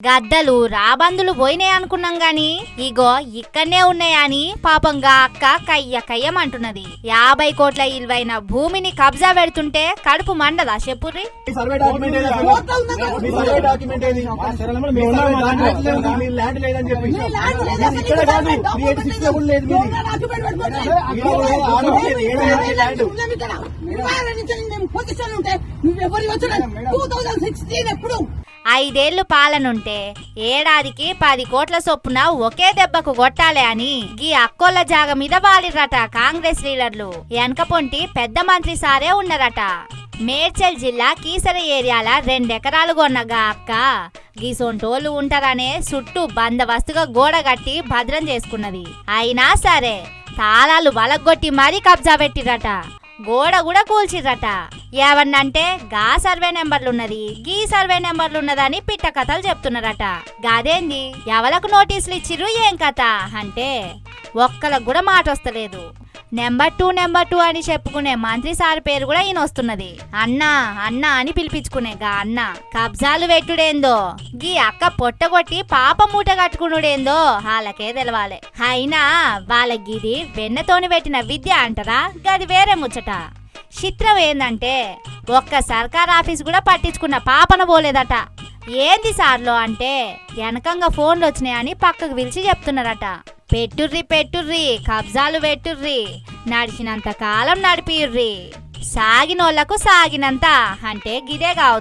గద్దలు రాబందులు పోయినాయి అనుకున్నాం గాని ఇగో ఇక్కడనే ఉన్నాయని పాపంగా అక్క కయ్య కయ్యమంటున్నది. 50 కోట్ల ఇల్వైన భూమిని కబ్జా పెడుతుంటే కడుపు మండదా చెప్పుర్రి. ఐదేళ్లు పాలనుంటే ఏడాదికి 10 కోట్ల చొప్పున ఒకే దెబ్బకు కొట్టాలి అని గీ అక్కోళ్ళ జాగ మీద వాలిరట కాంగ్రెస్ లీడర్లు. వెనకపొంటి పెద్ద మంత్రి సారే ఉన్నారట. మేడ్చల్ జిల్లా కీసర ఏరియాల 2 ఎకరాలు కొన్నగా అక్క గీసొంటోళ్ళు ఉంటారనే చుట్టూ బందవస్తుగా గోడ కట్టి భద్రం చేసుకున్నది. అయినా సరే తాళాలు వలగొట్టి మరీ కబ్జా పెట్టిరట. గోడ కూడా కూల్చిర్రట. ఏమన్నంటే గా సర్వే నెంబర్లున్నది గీ సర్వే నెంబర్లున్నదని పిట్ట కథలు చెప్తున్నారట. గాదేంది ఎవలకు నోటీసులు ఇచ్చిర్రు ఏం కథ అంటే ఒక్కలకు కూడా మాట వస్తలేదు. నెంబర్ 2 అని చెప్పుకునే మంత్రి సార్ పేరు కూడా ఈయన వస్తున్నది. అన్నా అన్నా అని పిలిపించుకునే గా అన్న కబ్జాలు పెట్టుడేందో గీ అక్క పొట్టగొట్టి పాప మూట కట్టుకునుడేందో వాళ్ళకే తెలవాలి. అయినా వాళ్ళ గిది వెన్నతోని పెట్టిన విద్య అంటారా గది వేరే ముచ్చట. చిత్రం ఏందంటే ఒక్క సర్కార్ ఆఫీస్ కూడా పట్టించుకున్న పాపన పోలేదట. ఏంది సార్లో అంటే వెనకంగా ఫోన్లు వచ్చినాయని పక్కకు పిలిచి చెప్తున్నారట. పెట్టుర్రి కబ్జాలు పెట్టుర్రి, నడిచినంత కాలం నడిపియుర్రి, సాగినోళ్లకు సాగినంత అంటే గిదే కావచ్చు.